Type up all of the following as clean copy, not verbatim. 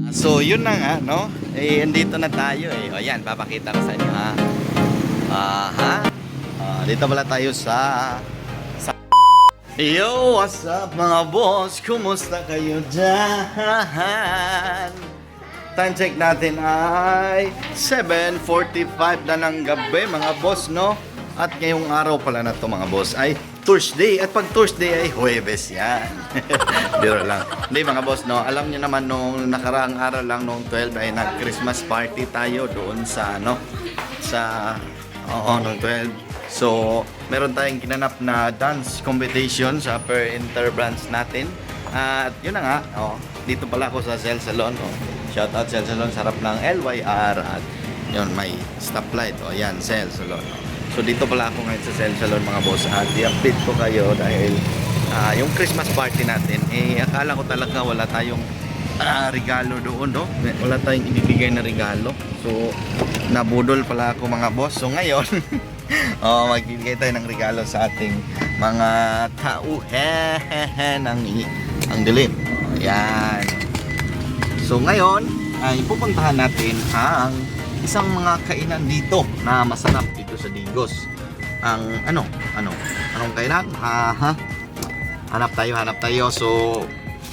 So yun na nga, no? Eh, andito na tayo eh. O yan, papakita ko sa inyo ha. Dito pala tayo sa Yo, what's up mga boss? Kumusta kayo dyan? Time check natin ay 7:45 na ng gabi mga boss, no? At ngayong araw pala na to mga boss ay Thursday. At pag Thursday ay Huwebes yan. Biro lang. Hindi mga boss, no? Alam niyo naman nung nakaraang araw lang nung 12 ay nag-Christmas party tayo doon sa nung 12. So, meron tayong ginanap na dance competition sa per interbranch natin. At yun na nga, dito pala ako sa Cell Salon. Shout out Cell Salon, sarap ng LYR. At yun, may stoplight. Yan, Cell Salon. So, dito pala ako ngayon sa Cell Salon mga boss. At i-update ko kayo dahil yung Christmas party natin, akala ko talaga wala tayong regalo doon, no? Wala tayong ibibigay na regalo. So, nabudol pala ako mga boss. So, ngayon, magbibigay tayo ng regalo sa ating mga tauhe ng dilim. Yan. So ngayon ay pupuntahan natin ang isang mga kainan dito na masarap dito sa Digos. Ang anong kainan? Hanap tayo. So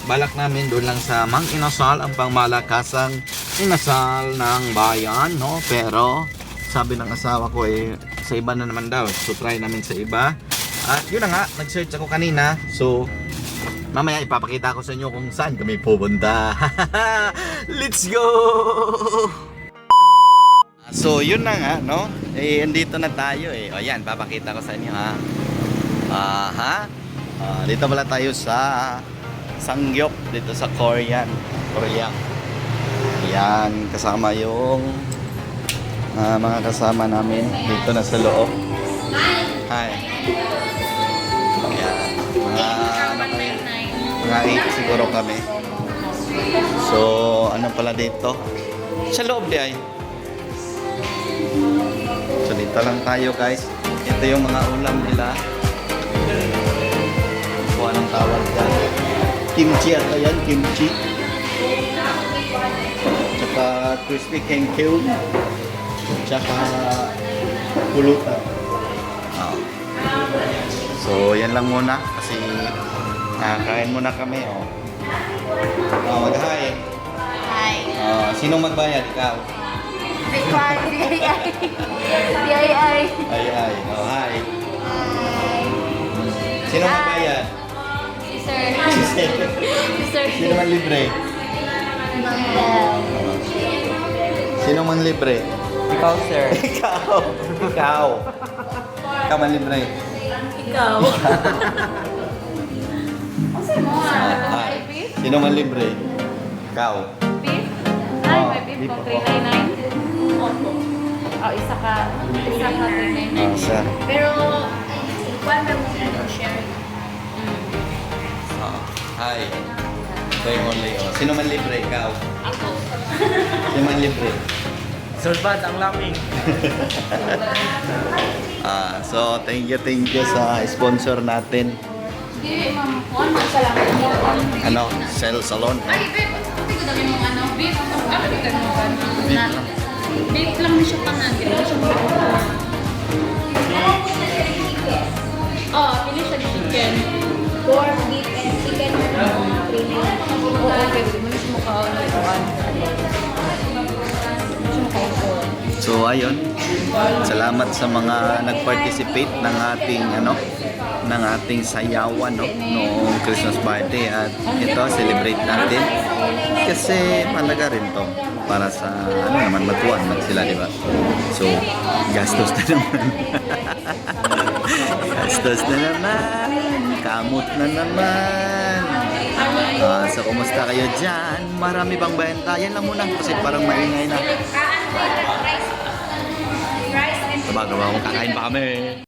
balak namin doon lang sa Mang Inasal, ang pangmalakasang inasal ng bayan, no? Pero sabi ng asawa ko sa iba na naman daw. So try namin sa iba. At yun na nga, nag-search ako kanina. So mamaya ipapakita ko sa inyo kung saan kami pupunta. Let's go! So yun na nga, no? Andito na tayo eh. O yan, papakita ko sa inyo ha. Dito pala tayo sa Sangyup, dito sa Korean. Yan, kasama yung mga kasama namin dito na sa loob. Hi. Ayan. Mga 8 siguro kami. So, ano pala dito? Sa loob di ay. So, dito lang tayo guys. Ito yung mga ulam nila. Kung anong tawag dyan. Kimchi ata yan, kimchi. Tsaka crispy kenkyu. Tsaka pulutan. So yan lang muna kasi kain muna kami. Mag-hi. Hi. Sinong magbayad? Ikaw? Ikaw, DIY. Ay. Hi. Sinong magbayad? Si Sir. Si Sir. Sino man libre? Sino man libre? Ikaw, sir. Ikaw man libre. Ikaw. Sino man libre? Ikaw. Beef? Ay, may beef ko. 399? Opo. Isa ka 399. Sir. Pero, ikuan ba mo na share? Hi. Ito yung only. Sino man libre? Ikaw. Ako. Sino man libre? Surbad ang laming. So thank you sa sponsor natin. Hindi, ma'am. Salamat. Cell Salon. Ay, beef. Hindi ko dami mong beef. Beef lang na siya kanan. Hindi na siya makakuha. Pili siya chicken. Pork, beef, and chicken. Oo, okay. Hindi mo na siya makakuha. So ayun. Salamat sa mga nag-participate ng ating sayawan noong Christmas party, at ito celebrate natin kasi malaga rin to para sa matuwan man sila, di ba? So gastos na naman. Gastos na naman, kamot na naman. So kumusta kayo dyan? Marami bang benta? Yan lang muna kasi parang maingay na. Sabagay ba kung kakain pa kami?